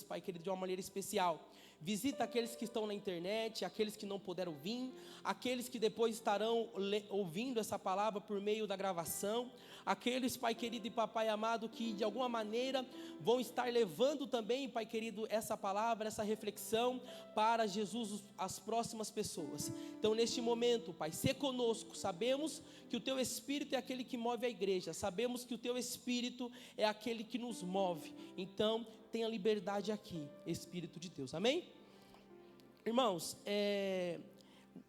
Pai querido, de uma maneira especial. Visita aqueles que estão na internet, aqueles que não puderam vir, aqueles que depois estarão ouvindo essa palavra por meio da gravação, aqueles, Pai querido e Papai amado, que de alguma maneira vão estar levando também, Pai querido, essa palavra, essa reflexão para Jesus, as próximas pessoas. Então neste momento, Pai, sê conosco. Sabemos que o Teu Espírito é aquele que move a igreja, sabemos que o Teu Espírito é aquele que nos move. Então tenha liberdade aqui, Espírito de Deus, amém? Irmãos,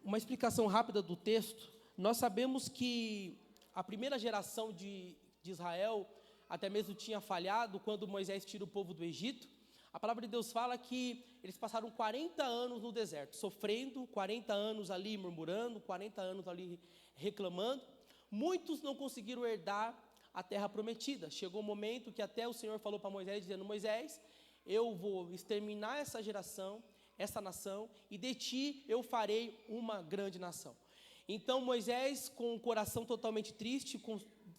uma explicação rápida do texto. Nós sabemos que a primeira geração de Israel até mesmo tinha falhado quando Moisés tira o povo do Egito. A palavra de Deus fala que eles passaram 40 anos no deserto, sofrendo, 40 anos ali murmurando, 40 anos ali reclamando. Muitos não conseguiram herdar a terra prometida. Chegou um momento que até o Senhor falou para Moisés, dizendo: Moisés, eu vou exterminar essa geração, essa nação, e de ti eu farei uma grande nação. Então Moisés, com o coração totalmente triste,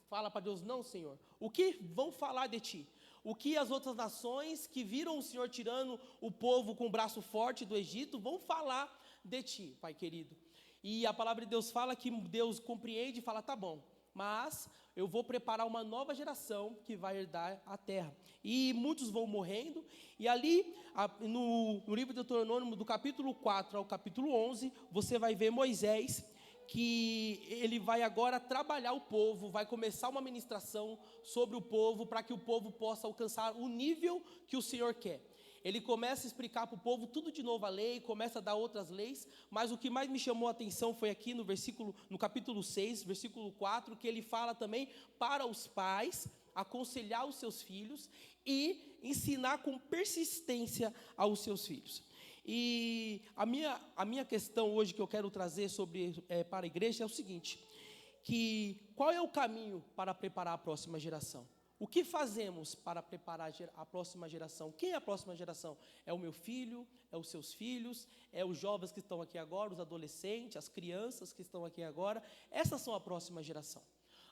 fala para Deus: não, Senhor, o que vão falar de ti? O que as outras nações que viram o Senhor tirando o povo com o braço forte do Egito vão falar de ti, Pai querido? E a palavra de Deus fala que Deus compreende e fala: tá bom, mas eu vou preparar uma nova geração que vai herdar a terra. E muitos vão morrendo, e ali no livro de Deuteronômio, do capítulo 4 ao capítulo 11, você vai ver Moisés, que ele vai agora trabalhar o povo, vai começar uma ministração sobre o povo, para que o povo possa alcançar o nível que o Senhor quer. Ele começa a explicar para o povo tudo de novo a lei, começa a dar outras leis, mas o que mais me chamou a atenção foi aqui no capítulo 6, versículo 4, que ele fala também para os pais aconselhar os seus filhos e ensinar com persistência aos seus filhos. E a minha questão hoje que eu quero trazer para a igreja é o seguinte: que qual é o caminho para preparar a próxima geração? O que fazemos para preparar a próxima geração? Quem é a próxima geração? É o meu filho? É os seus filhos? É os jovens que estão aqui agora? Os adolescentes? As crianças que estão aqui agora? Essas são a próxima geração.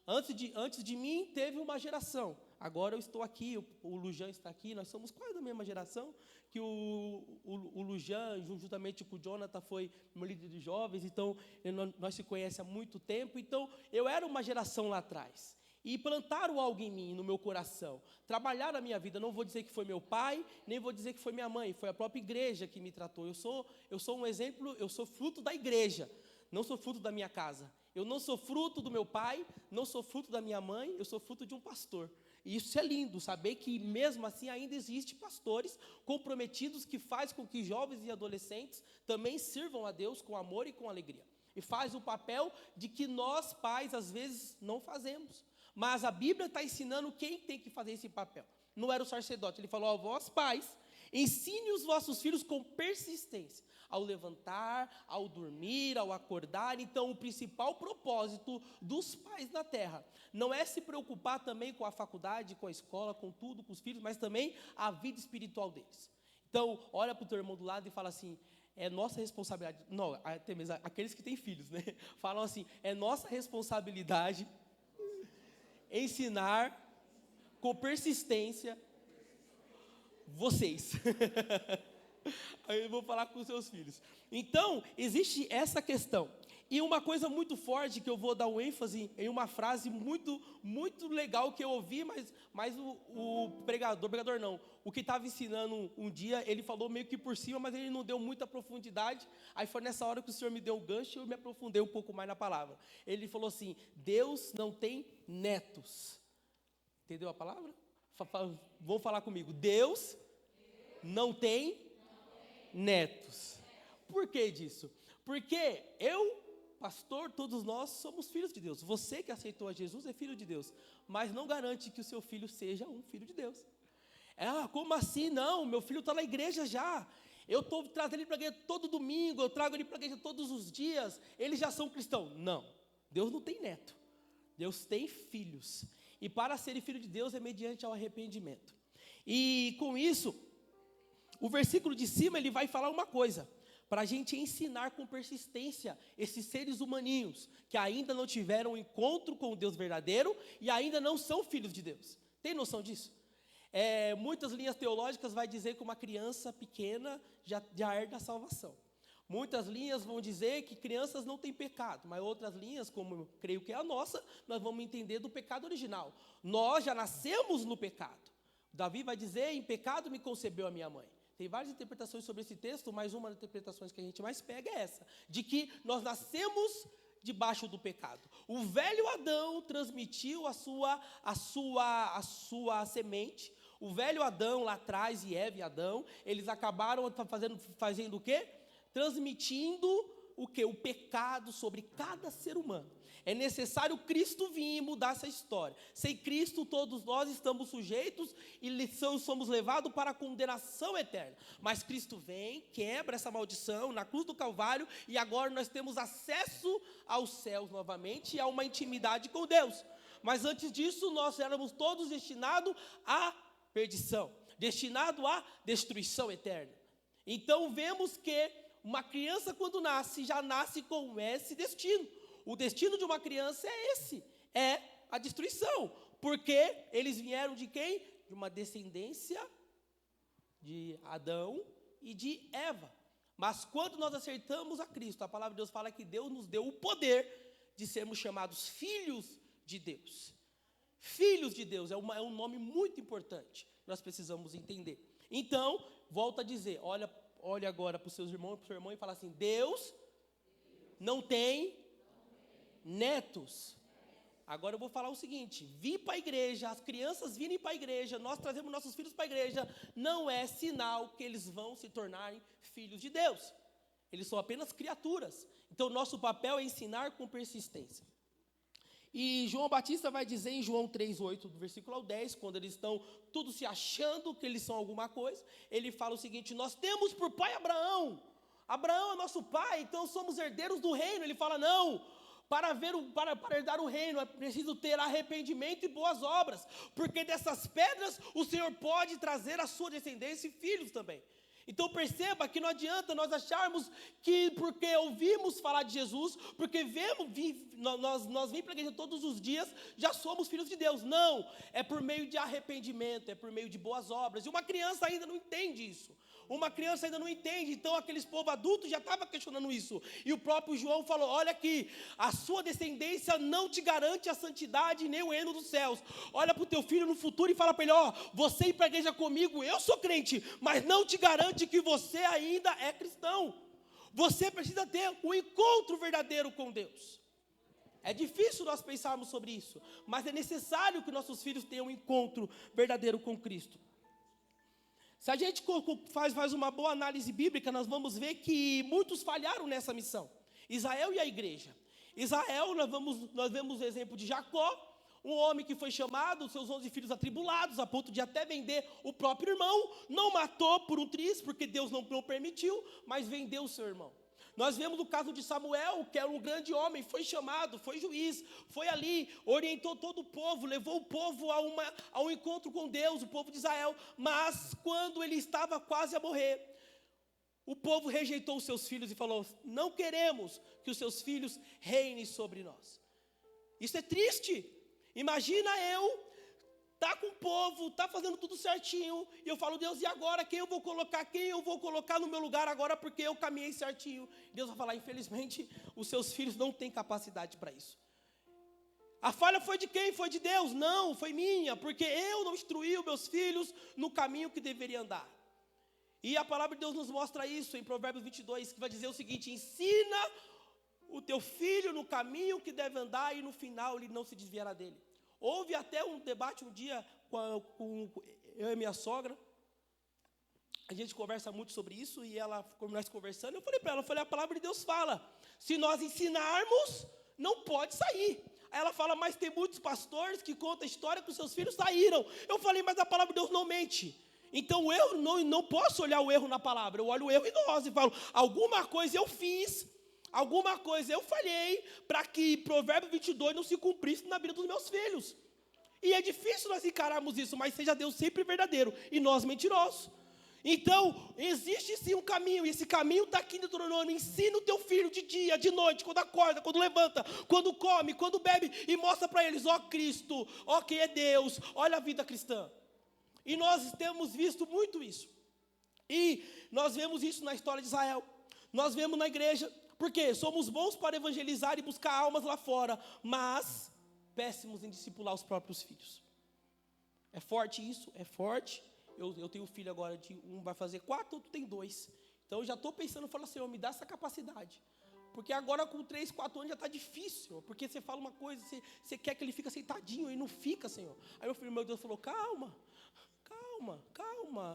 Antes de mim teve uma geração. Agora eu estou aqui, o Lujan está aqui. Nós somos quase da mesma geração. Que o Lujan, juntamente com o Jonathan, foi meu líder de jovens. Então nós se conhecemos há muito tempo. Então eu era uma geração lá atrás. E plantaram algo em mim, no meu coração. Trabalharam a minha vida. Não vou dizer que foi meu pai, nem vou dizer que foi minha mãe. Foi a própria igreja que me tratou. Eu sou um exemplo, eu sou fruto da igreja. Não sou fruto da minha casa. Eu não sou fruto do meu pai, não sou fruto da minha mãe, eu sou fruto de um pastor. E isso é lindo, saber que mesmo assim ainda existe pastores comprometidos que faz com que jovens e adolescentes também sirvam a Deus com amor e com alegria. E faz o papel de que nós pais às vezes não fazemos. Mas a Bíblia está ensinando quem tem que fazer esse papel. Não era o sacerdote. Ele falou: vós pais, ensine os vossos filhos com persistência, ao levantar, ao dormir, ao acordar. Então o principal propósito dos pais na terra não é se preocupar também com a faculdade, com a escola, com tudo, com os filhos, mas também a vida espiritual deles. Então olha para o teu irmão do lado e fala assim: é nossa responsabilidade. Não, até mesmo aqueles que têm filhos, né? Falam assim: é nossa responsabilidade ensinar com persistência vocês. Aí eu vou falar com os seus filhos. Então, existe essa questão. E uma coisa muito forte que eu vou dar um ênfase em uma frase muito, muito legal que eu ouvi, mas o pregador não, o que estava ensinando um dia, ele falou meio que por cima, mas ele não deu muita profundidade. Aí foi nessa hora que o Senhor me deu um gancho e eu me aprofundei um pouco mais na palavra. Ele falou assim: Deus não tem netos. Entendeu a palavra? Vão falar comigo. Deus não tem netos. Por que disso? Porque eu, pastor, todos nós somos filhos de Deus. Você que aceitou a Jesus é filho de Deus, mas não garante que o seu filho seja um filho de Deus. Como assim? Não, meu filho está na igreja já. Eu estou trazendo ele para a igreja todo domingo, eu trago ele para a igreja todos os dias. Eles já são cristãos. Não, Deus não tem neto. Deus tem filhos. E para ser filho de Deus é mediante ao arrependimento. E com isso, o versículo de cima ele vai falar uma coisa: para a gente ensinar com persistência esses seres humaninhos que ainda não tiveram um encontro com o Deus verdadeiro e ainda não são filhos de Deus. Tem noção disso? muitas linhas teológicas vai dizer que uma criança pequena já herda a salvação. Muitas linhas vão dizer que crianças não têm pecado, mas outras linhas, como eu creio que é a nossa, nós vamos entender do pecado original. Nós já nascemos no pecado. Davi vai dizer, em pecado me concebeu a minha mãe. Tem várias interpretações sobre esse texto, mas uma das interpretações que a gente mais pega é essa, de que nós nascemos debaixo do pecado. O velho Adão transmitiu a sua semente. O velho Adão lá atrás, e Eva e Adão, eles acabaram fazendo o quê? Transmitindo o quê? O pecado sobre cada ser humano. É necessário Cristo vir e mudar essa história. Sem Cristo, todos nós estamos sujeitos e somos levados para a condenação eterna. Mas Cristo vem, quebra essa maldição na cruz do Calvário, e agora nós temos acesso aos céus novamente e a uma intimidade com Deus. Mas antes disso, nós éramos todos destinados à perdição, destinados à destruição eterna. Então vemos que uma criança, quando nasce, já nasce com esse destino. O destino de uma criança é esse, é a destruição. Porque eles vieram de quem? De uma descendência de Adão e de Eva. Mas quando nós acertamos a Cristo, a palavra de Deus fala que Deus nos deu o poder de sermos chamados filhos de Deus. Filhos de Deus é um nome muito importante, nós precisamos entender. Então, volta a dizer, olha agora para os seus irmãos, para o seu irmão e fala assim, Deus não tem netos. Agora eu vou falar o seguinte, vir para a igreja, as crianças virem para a igreja, nós trazemos nossos filhos para a igreja, não é sinal que eles vão se tornarem filhos de Deus. Eles são apenas criaturas. Então, nosso papel é ensinar com persistência. E João Batista vai dizer em João 3,8, do versículo ao 10, quando eles estão tudo se achando que eles são alguma coisa, ele fala o seguinte, nós temos por pai Abraão. Abraão é nosso pai, então somos herdeiros do reino. Ele fala, não, para herdar o reino é preciso ter arrependimento e boas obras, porque dessas pedras o Senhor pode trazer a sua descendência e filhos também. Então perceba que não adianta nós acharmos que porque ouvimos falar de Jesus, porque nós vimos para a igreja todos os dias, já somos filhos de Deus. Não, é por meio de arrependimento, é por meio de boas obras. E uma criança ainda não entende isso. Uma criança ainda não entende, então aqueles povo adultos já estavam questionando isso. E o próprio João falou, olha aqui, a sua descendência não te garante a santidade nem o reino dos céus. Olha para o teu filho no futuro e fala para ele, você ir para a igreja comigo, eu sou crente, mas não te garante que você ainda é cristão. Você precisa ter um encontro verdadeiro com Deus. É difícil nós pensarmos sobre isso, mas é necessário que nossos filhos tenham um encontro verdadeiro com Cristo. Se a gente faz uma boa análise bíblica, nós vamos ver que muitos falharam nessa missão. Israel e a igreja. Israel, nós vemos o exemplo de Jacó, um homem que foi chamado, seus 11 filhos atribulados, a ponto de até vender o próprio irmão, não matou por um triz, porque Deus não permitiu, mas vendeu o seu irmão. Nós vemos o caso de Samuel, que era um grande homem, foi chamado, foi juiz, foi ali, orientou todo o povo, levou o povo a um encontro com Deus, o povo de Israel, mas quando ele estava quase a morrer, o povo rejeitou os seus filhos e falou, não queremos que os seus filhos reinem sobre nós. Isso é triste. Imagina eu, tá com o povo, tá fazendo tudo certinho, e eu falo, Deus, e agora quem eu vou colocar no meu lugar agora, porque eu caminhei certinho. Deus vai falar, infelizmente, os seus filhos não têm capacidade para isso. A falha foi de quem? Foi de Deus? Não, foi minha, porque eu não instruí os meus filhos no caminho que deveria andar. E a palavra de Deus nos mostra isso em Provérbios 22, que vai dizer o seguinte, ensina o teu filho no caminho que deve andar, e no final ele não se desviará dele. Houve até um debate um dia com eu e minha sogra. A gente conversa muito sobre isso, e como nós conversando, eu falei para ela, a palavra de Deus fala, se nós ensinarmos, não pode sair. Aí ela fala, mas tem muitos pastores que contam a história que os seus filhos saíram. Eu falei, mas a palavra de Deus não mente. Então eu não posso olhar o erro na palavra, eu olho o erro em nós e falo, alguma coisa eu fiz, alguma coisa eu falhei para que Provérbios 22 não se cumprisse na vida dos meus filhos. E é difícil nós encararmos isso, mas seja Deus sempre verdadeiro e nós mentirosos. Então, existe sim um caminho, e esse caminho está aqui no Deuteronômio. Ensina o teu filho de dia, de noite, quando acorda, quando levanta, quando come, quando bebe, e mostra para eles, Cristo, quem é Deus, olha a vida cristã. E nós temos visto muito isso. E nós vemos isso na história de Israel. Nós vemos na igreja. Porque somos bons para evangelizar e buscar almas lá fora, mas péssimos em discipular os próprios filhos. É forte isso? É forte. Eu tenho um filho agora, um vai fazer 4, outro tem 2. Então eu já estou pensando, falo, Senhor, me dá essa capacidade. Porque agora com 3, 4 anos já está difícil. Porque você fala uma coisa, você quer que ele fique sentadinho, e não fica, Senhor. Aí meu Deus falou, calma,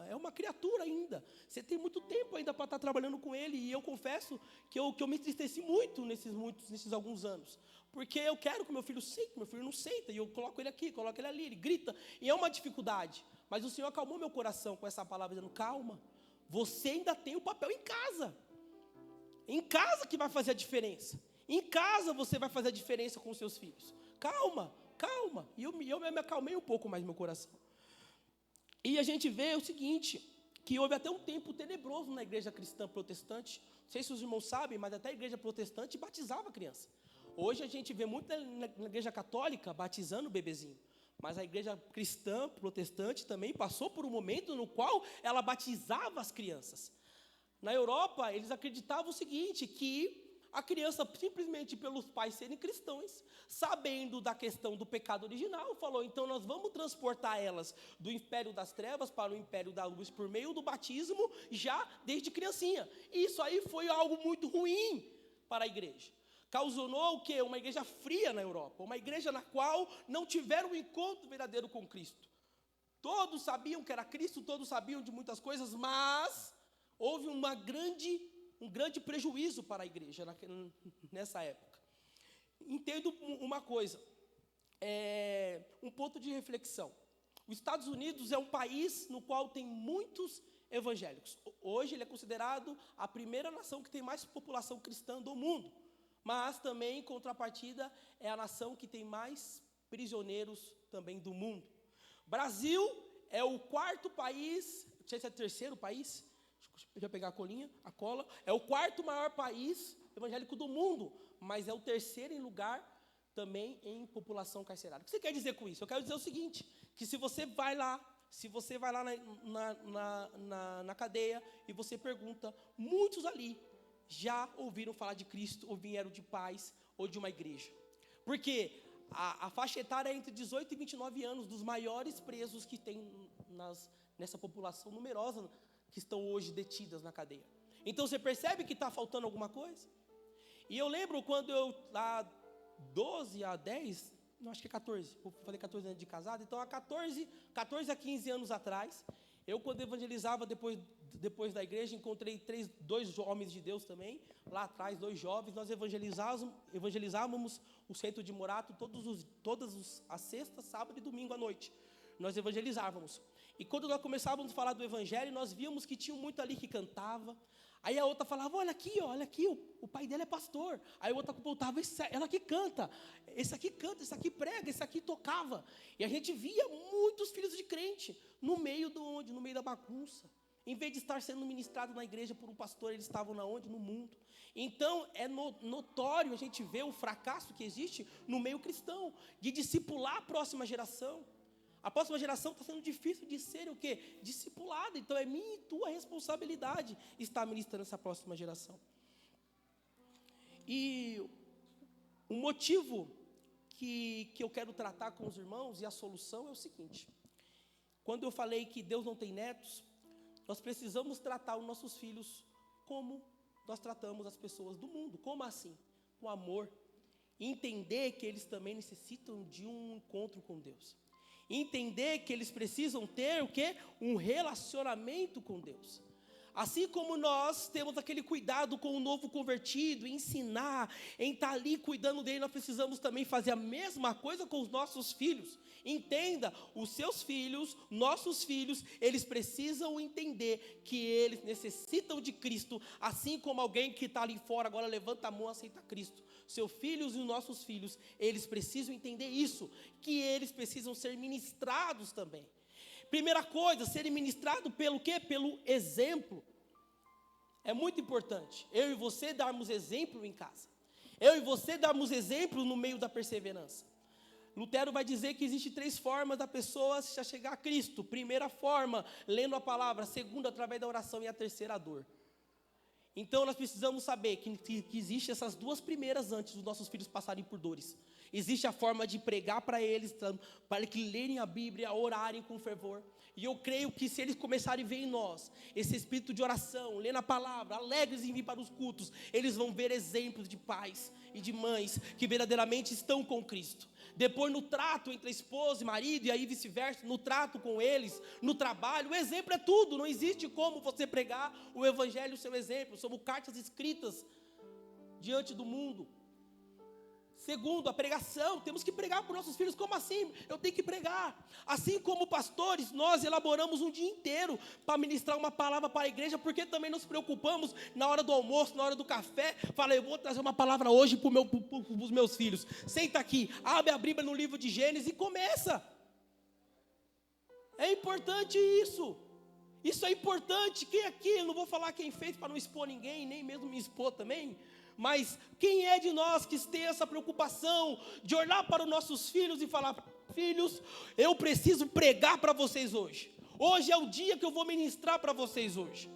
é uma criatura ainda. Você tem muito tempo ainda para estar trabalhando com ele. E eu confesso que eu me entristeci muito nesses alguns anos. Porque eu quero que meu filho sente, meu filho não senta. E eu coloco ele aqui, coloco ele ali, ele grita. E é uma dificuldade. Mas o Senhor acalmou meu coração com essa palavra, dizendo, calma, você ainda tem o papel em casa. Em casa que vai fazer a diferença. Em casa você vai fazer a diferença com os seus filhos. Calma. E eu me acalmei um pouco mais no meu coração. E a gente vê o seguinte, que houve até um tempo tenebroso na igreja cristã protestante. Não sei se os irmãos sabem, mas até a igreja protestante batizava a criança. Hoje a gente vê muito na igreja católica batizando o bebezinho. Mas a igreja cristã protestante também passou por um momento no qual ela batizava as crianças. Na Europa, eles acreditavam o seguinte, que a criança, simplesmente pelos pais serem cristãos, sabendo da questão do pecado original, falou, então nós vamos transportar elas do império das trevas para o império da luz por meio do batismo, já desde criancinha. E isso aí foi algo muito ruim para a igreja. Causou o quê? Uma igreja fria na Europa, uma igreja na qual não tiveram um encontro verdadeiro com Cristo. Todos sabiam que era Cristo, todos sabiam de muitas coisas, mas houve um grande prejuízo para a igreja nessa época. Entendo uma coisa, um ponto de reflexão. Os Estados Unidos é um país no qual tem muitos evangélicos. Hoje ele é considerado a primeira nação que tem mais população cristã do mundo. Mas também, em contrapartida, é a nação que tem mais prisioneiros também do mundo. Brasil é o 4º país, não sei se é o 3º país, deixa eu pegar a cola, é o 4º maior país evangélico do mundo, mas é o 3º em lugar também em população carcerária. O que você quer dizer com isso? Eu quero dizer o seguinte, que se você vai lá na cadeia e você pergunta, muitos ali já ouviram falar de Cristo, ou vieram de paz, ou de uma igreja. Porque a faixa etária é entre 18 e 29 anos, dos maiores presos que tem nessa população numerosa, que estão hoje detidas na cadeia. Então você percebe que está faltando alguma coisa? E eu lembro quando eu, lá 12 a 10, não, acho que é 14, eu falei 14 anos de casado, então há 14 a 15 anos atrás, eu quando evangelizava depois da igreja, encontrei 2 homens de Deus também, lá atrás, 2 jovens, nós evangelizávamos o centro de Morato todas as sextas, sábado e domingo à noite. Nós evangelizávamos. E quando nós começávamos a falar do evangelho, nós víamos que tinha muito ali que cantava. Aí a outra falava, olha aqui, o pai dele é pastor. Aí a outra voltava, ela que canta, esse aqui prega, esse aqui tocava. E a gente via muitos filhos de crente no meio no meio da bagunça. Em vez de estar sendo ministrado na igreja por um pastor, eles estavam onde? No mundo. Então, é notório a gente ver o fracasso que existe no meio cristão, de discipular a próxima geração. A próxima geração está sendo difícil de ser o quê? Discipulada. Então, é minha e tua responsabilidade estar ministrando essa próxima geração. E o motivo que eu quero tratar com os irmãos e a solução é o seguinte. Quando eu falei que Deus não tem netos, nós precisamos tratar os nossos filhos como nós tratamos as pessoas do mundo. Como assim? Com amor. Entender que eles também necessitam de um encontro com Deus. Entender que eles precisam ter o quê? Um relacionamento com Deus. Assim como nós temos aquele cuidado com o novo convertido, ensinar, em estar ali cuidando dele, nós precisamos também fazer a mesma coisa com os nossos filhos. Entenda, os seus filhos, nossos filhos, eles precisam entender que eles necessitam de Cristo, assim como alguém que está ali fora agora levanta a mão e aceita Cristo. Seus filhos e os nossos filhos, eles precisam entender isso, que eles precisam ser ministrados também. Primeira coisa, serem ministrados pelo quê? Pelo exemplo. É muito importante. Eu e você darmos exemplo em casa. Eu e você darmos exemplo no meio da perseverança. Lutero vai dizer que existem 3 formas da pessoa se chegar a Cristo. Primeira forma, lendo a palavra. Segunda, através da oração. E a terceira, a dor. Então nós precisamos saber que existem essas 2 primeiras antes dos nossos filhos passarem por dores. Existe a forma de pregar para eles, para que lerem a Bíblia, orarem com fervor. E eu creio que se eles começarem a ver em nós esse espírito de oração, lendo a palavra, alegres em vir para os cultos, eles vão ver exemplos de pais e de mães que verdadeiramente estão com Cristo. Depois no trato entre esposa e marido, e aí vice-versa, no trato com eles, no trabalho, o exemplo é tudo. Não existe como você pregar o evangelho, o seu exemplo. Somos cartas escritas diante do mundo. Segundo, a pregação, temos que pregar para os nossos filhos. Como assim? Eu tenho que pregar. Assim como pastores, nós elaboramos um dia inteiro para ministrar uma palavra para a igreja, porque também nos preocupamos na hora do almoço, na hora do café. Fala, eu vou trazer uma palavra hoje para os meus filhos. Senta aqui, abre a Bíblia no livro de Gênesis e começa. É importante isso. Isso é importante. Quem aqui, eu não vou falar quem fez para não expor ninguém, nem mesmo me expor também. Mas quem é de nós que tem essa preocupação de olhar para os nossos filhos e falar: filhos, eu preciso pregar para vocês hoje. Hoje é o dia que eu vou ministrar para vocês hoje.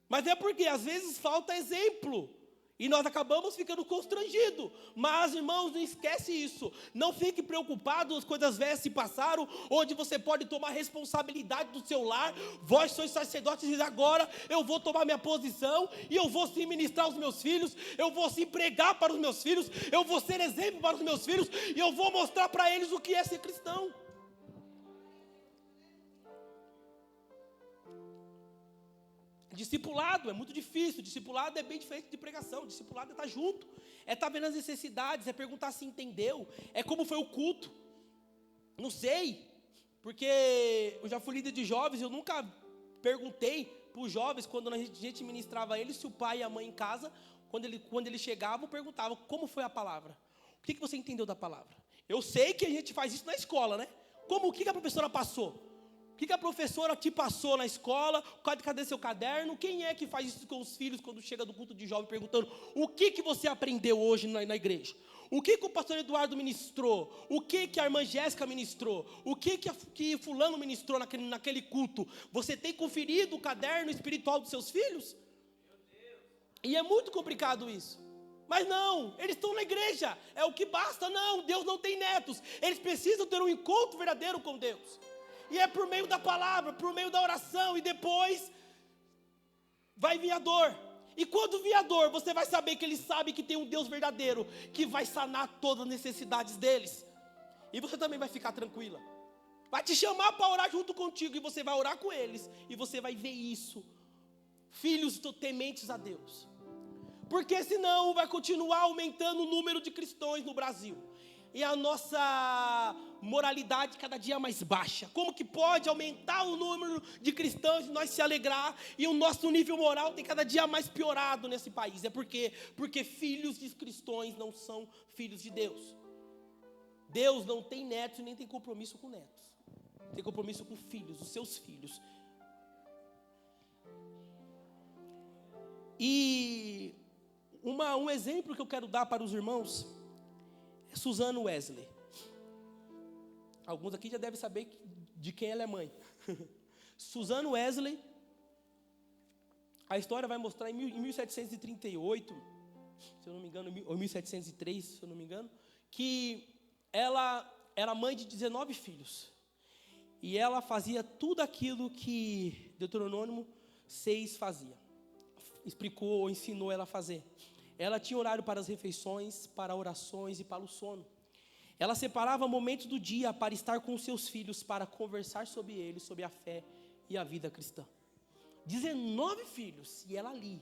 Mas é porque às vezes falta exemplo. E nós acabamos ficando constrangidos. Mas, irmãos, não esquece isso. Não fique preocupado, as coisas velhas se passaram, onde você pode tomar responsabilidade do seu lar. Vós sois sacerdotes e agora eu vou tomar minha posição e eu vou sim ministrar aos meus filhos, eu vou sim pregar para os meus filhos, eu vou ser exemplo para os meus filhos e eu vou mostrar para eles o que é ser cristão. Discipulado é muito difícil. Discipulado é bem diferente de pregação. Discipulado é estar junto, é estar vendo as necessidades, é perguntar se entendeu, é como foi o culto. Não sei, porque eu já fui líder de jovens, eu nunca perguntei para os jovens, quando a gente ministrava eles, se o pai e a mãe em casa, quando eles chegavam, perguntavam como foi a palavra. O que você entendeu da palavra? Eu sei que a gente faz isso na escola, né? O que a professora passou? O que a professora te passou na escola? Cadê seu caderno? Quem é que faz isso com os filhos quando chega do culto de jovem perguntando o que você aprendeu hoje na igreja? O que o pastor Eduardo ministrou? O que a irmã Jéssica ministrou? O que fulano ministrou naquele culto? Você tem conferido o caderno espiritual dos seus filhos? E é muito complicado isso. Mas não, eles estão na igreja, é o que basta. Não, Deus não tem netos. Eles precisam ter um encontro verdadeiro com Deus. E é por meio da palavra, por meio da oração, e depois vai vir a dor. E quando vir a dor, você vai saber que eles sabem que tem um Deus verdadeiro, que vai sanar todas as necessidades deles. E você também vai ficar tranquila. Vai te chamar para orar junto contigo, e você vai orar com eles, e você vai ver isso. Filhos tementes a Deus. Porque senão vai continuar aumentando o número de cristãos no Brasil. E a nossa moralidade cada dia mais baixa. Como que pode aumentar o número de cristãos e nós se alegrar e o nosso nível moral tem cada dia mais piorado nesse país? É porque filhos de cristãos não são filhos de Deus. Deus não tem netos e nem tem compromisso com netos. Tem compromisso com filhos, os seus filhos. E um exemplo que eu quero dar para os irmãos é Suzanne Wesley. Alguns aqui já devem saber de quem ela é mãe. Suzanne Wesley, a história vai mostrar em 1738, se eu não me engano, ou 1703, se eu não me engano, que ela era mãe de 19 filhos. E ela fazia tudo aquilo que Deuteronômio 6 fazia. Explicou ou ensinou ela a fazer. Ela tinha horário para as refeições, para orações e para o sono. Ela separava momentos do dia para estar com os seus filhos, para conversar sobre eles, sobre a fé e a vida cristã. 19 filhos, e ela ali.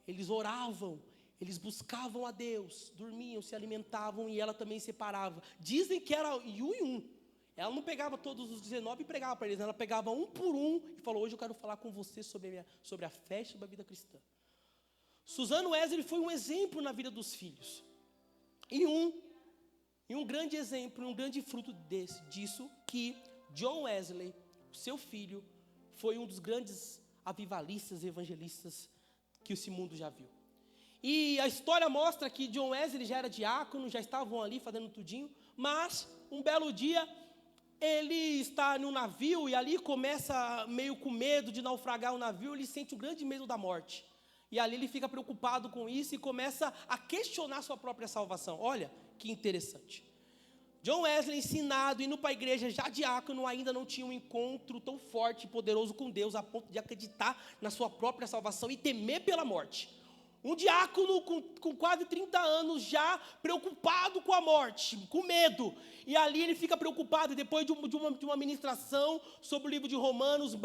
Eles oravam, eles buscavam a Deus, dormiam, se alimentavam, e ela também separava. Dizem que era um em um. Ela não pegava todos os 19 e pregava para eles, ela pegava um por um e falou: hoje eu quero falar com você sobre a fé e sobre a vida cristã. Suzanne Wesley foi um exemplo na vida dos filhos. E um grande exemplo, um grande fruto disso, que John Wesley, seu filho, foi um dos grandes avivalistas, evangelistas que esse mundo já viu. E a história mostra que John Wesley já era diácono, já estavam ali fazendo tudinho, mas um belo dia ele está no navio e ali começa meio com medo de naufragar o navio, ele sente um grande medo da morte. E ali ele fica preocupado com isso e começa a questionar sua própria salvação. Olha que interessante. John Wesley, ensinado, indo para a igreja já diácono, ainda não tinha um encontro tão forte e poderoso com Deus, a ponto de acreditar na sua própria salvação e temer pela morte. Um diácono com quase 30 anos, já preocupado com a morte, com medo. E ali ele fica preocupado, e depois de uma ministração sobre o livro de Romanos,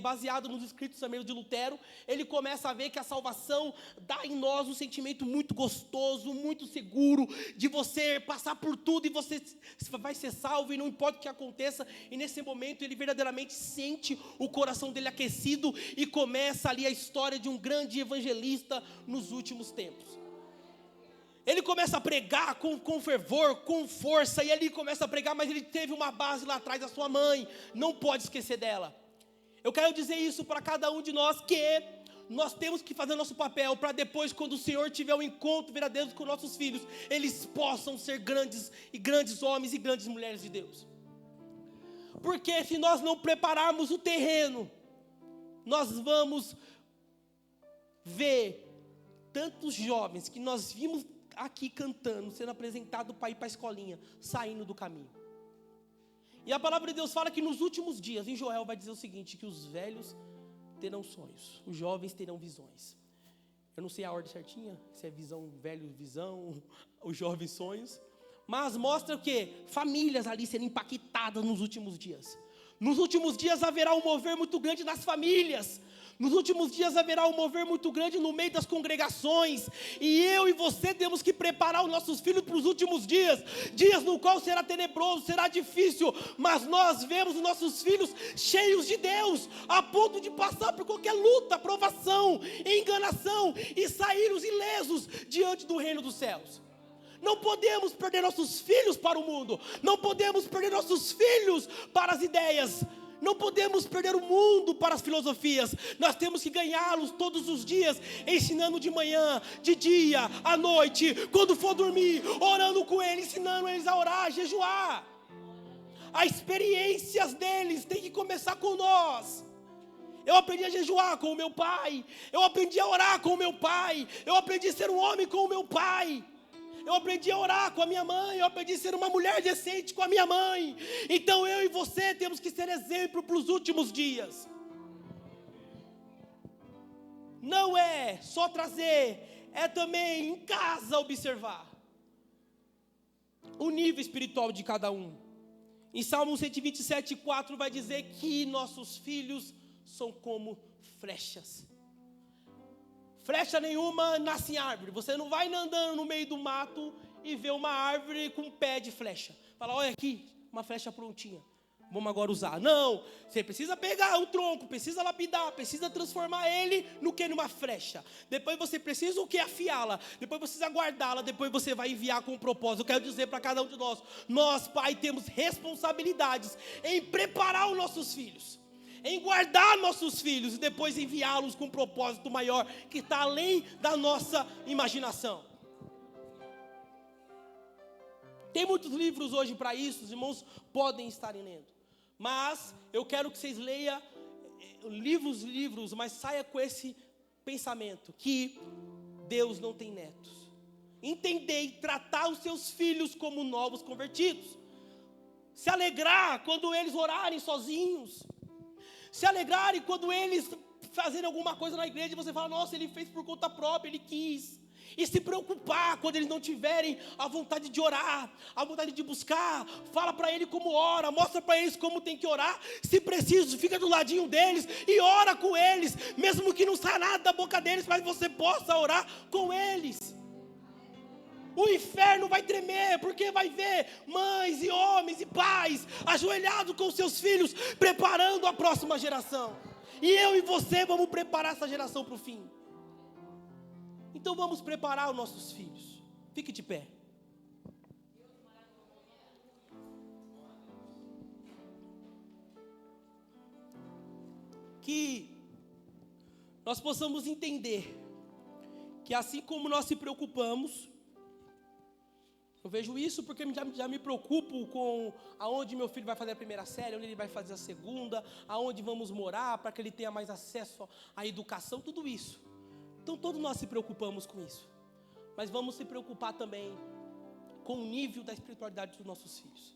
baseado nos escritos também de Lutero, ele começa a ver que a salvação dá em nós um sentimento muito gostoso, muito seguro, de você passar por tudo e você vai ser salvo, e não importa o que aconteça. E nesse momento ele verdadeiramente sente o coração dele aquecido, e começa ali a história de um grande evangelista nos últimos tempos. Ele começa a pregar com fervor, com força, e ele começa a pregar, mas ele teve uma base lá atrás da sua mãe, não pode esquecer dela. Eu quero dizer isso para cada um de nós, que nós temos que fazer nosso papel, para depois, quando o Senhor tiver um encontro verdadeiro com nossos filhos, eles possam ser grandes homens e grandes mulheres de Deus. Porque se nós não prepararmos o terreno, nós vamos ver tantos jovens que nós vimos aqui cantando, sendo apresentado para ir para a escolinha, saindo do caminho. E a palavra de Deus fala que nos últimos dias, em Joel vai dizer o seguinte, que os velhos terão sonhos, os jovens terão visões. Eu não sei a ordem certinha, se é visão, velho, visão, os jovens sonhos, mas mostra o quê? Famílias ali sendo impactadas nos últimos dias. Nos últimos dias haverá um mover muito grande nas famílias. Nos últimos dias haverá um mover muito grande no meio das congregações. E eu e você temos que preparar os nossos filhos para os últimos dias. Dias no qual será tenebroso, será difícil. Mas nós vemos os nossos filhos cheios de Deus, a ponto de passar por qualquer luta, provação, enganação, e sairmos ilesos diante do reino dos céus. Não podemos perder nossos filhos para o mundo. Não podemos perder nossos filhos para as ideias. Não podemos perder o mundo para as filosofias. Nós temos que ganhá-los todos os dias, ensinando de manhã, de dia, à noite, quando for dormir, orando com eles, ensinando eles a orar, a jejuar. As experiências deles têm que começar com nós. Eu aprendi a jejuar com o meu pai. Eu aprendi a orar com o meu pai. Eu aprendi a ser um homem com o meu pai. Eu aprendi a orar com a minha mãe, eu aprendi a ser uma mulher decente com a minha mãe. Então eu e você temos que ser exemplo para os últimos dias. Não é só trazer, é também em casa observar o nível espiritual de cada um. Em Salmo 127:4 vai dizer que nossos filhos são como flechas. Flecha nenhuma nasce em árvore. Você não vai andando no meio do mato e vê uma árvore com um pé de flecha. Fala, olha aqui, uma flecha prontinha. Vamos agora usar. Não, você precisa pegar o tronco, precisa lapidar, precisa transformar ele no que? Numa flecha. Depois você precisa o que? Afiá-la. Depois você precisa guardá-la. Depois você vai enviar com um propósito. Eu quero dizer para cada um de nós, nós, pai, temos responsabilidades em preparar os nossos filhos, em guardar nossos filhos e depois enviá-los com um propósito maior, que está além da nossa imaginação. Tem muitos livros hoje para isso, os irmãos podem estar lendo. Mas eu quero que vocês leiam livros, mas saia com esse pensamento, que Deus não tem netos. Entender e tratar os seus filhos como novos convertidos. Se alegrar quando eles orarem sozinhos. Se alegrarem quando eles fazerem alguma coisa na igreja e você fala, nossa, ele fez por conta própria, ele quis. E se preocupar quando eles não tiverem a vontade de orar, a vontade de buscar. Fala para ele como ora, mostra para eles como tem que orar. Se preciso, fica do ladinho deles e ora com eles, mesmo que não saia nada da boca deles, mas você possa orar com eles. O inferno vai tremer, porque vai ver mães e homens e pais ajoelhados com seus filhos, preparando a próxima geração. E eu e você vamos preparar essa geração para o fim. Então vamos preparar os nossos filhos. Fique de pé. Que nós possamos entender que assim como nós se preocupamos, eu vejo isso porque já me preocupo com aonde meu filho vai fazer a primeira série, onde ele vai fazer a segunda, aonde vamos morar, para que ele tenha mais acesso à educação, tudo isso. Então todos nós se preocupamos com isso. Mas vamos se preocupar também com o nível da espiritualidade dos nossos filhos.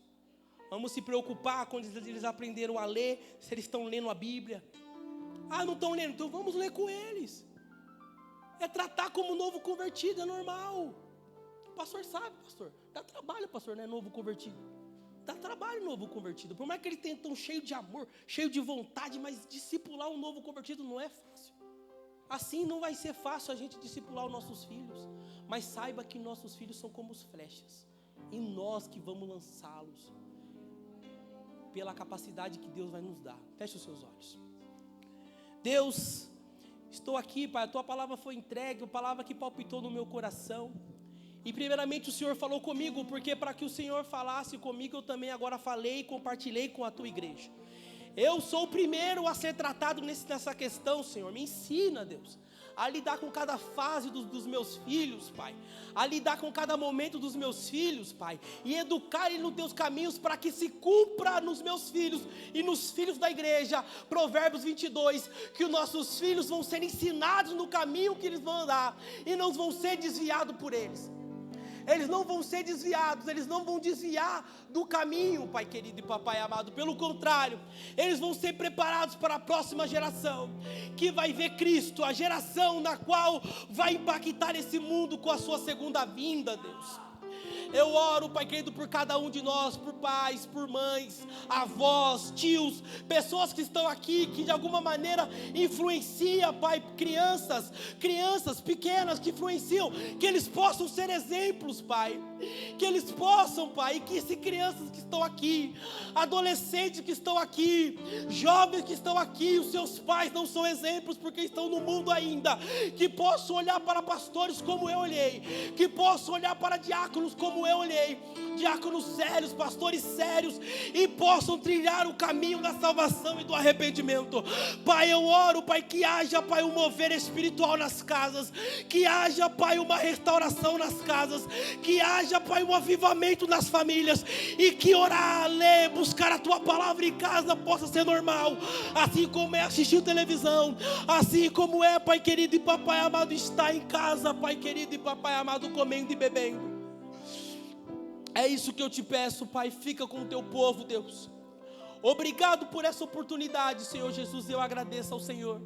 Vamos se preocupar quando eles aprenderam a ler, se eles estão lendo a Bíblia. Ah, não estão lendo, então vamos ler com eles. É tratar como novo convertido, é normal. O pastor sabe, pastor. Dá trabalho, pastor, não é novo convertido. Dá trabalho novo convertido. Por mais que ele tenha tão cheio de amor, cheio de vontade, mas discipular um novo convertido não é fácil. Assim não vai ser fácil a gente discipular os nossos filhos. Mas saiba que nossos filhos são como as flechas. E nós que vamos lançá-los. Pela capacidade que Deus vai nos dar. Feche os seus olhos. Deus, estou aqui, Pai, a Tua palavra foi entregue, a palavra que palpitou no meu coração. E primeiramente o Senhor falou comigo, porque para que o Senhor falasse comigo, eu também agora falei e compartilhei com a Tua igreja. Eu sou o primeiro a ser tratado nessa questão, Senhor. Me ensina, Deus, a lidar com cada fase dos meus filhos, Pai. A lidar com cada momento dos meus filhos, Pai. E educar eles nos Teus caminhos para que se cumpra nos meus filhos e nos filhos da igreja. Provérbios 22, que os nossos filhos vão ser ensinados no caminho que eles vão andar e não vão ser desviados por eles. Eles não vão ser desviados, eles não vão desviar do caminho, Pai querido e Papai amado. Pelo contrário, eles vão ser preparados para a próxima geração, que vai ver Cristo, a geração na qual vai impactar esse mundo com a sua segunda vinda, Deus. Eu oro, Pai querido, por cada um de nós, por pais, por mães, avós, tios, pessoas que estão aqui, que de alguma maneira influenciam, Pai, crianças pequenas que influenciam, que eles possam ser exemplos, Pai, que eles possam, Pai, que se crianças que estão aqui, adolescentes que estão aqui, jovens que estão aqui, os seus pais não são exemplos porque estão no mundo ainda, que possam olhar para pastores como eu olhei, que possam olhar para diáconos como eu olhei, diáconos sérios, pastores sérios, e possam trilhar o caminho da salvação e do arrependimento. Pai, eu oro, Pai, que haja, Pai, um mover espiritual nas casas, que haja, Pai, uma restauração nas casas, que haja, Pai, um avivamento nas famílias, e que orar, ler, buscar a Tua palavra em casa possa ser normal, assim como é assistir televisão, assim como é, Pai querido e Papai amado, estar em casa, Pai querido e Papai amado, comendo e bebendo. É isso que eu te peço, Pai, fica com o Teu povo, Deus. Obrigado por essa oportunidade, Senhor Jesus, eu agradeço ao Senhor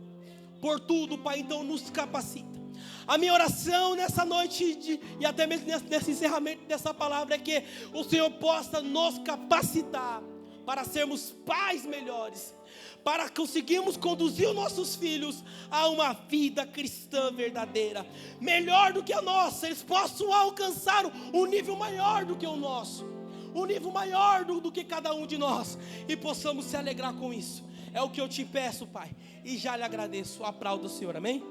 por tudo, Pai, então nos capacita. A minha oração nessa noite e até mesmo nesse encerramento dessa palavra é que o Senhor possa nos capacitar para sermos pais melhores, para conseguirmos conduzir os nossos filhos a uma vida cristã verdadeira, melhor do que a nossa, eles possam alcançar um nível maior do que o nosso, um nível maior do que cada um de nós, e possamos se alegrar com isso. É o que eu te peço, Pai, e já lhe agradeço. Aplauda o Senhor, amém?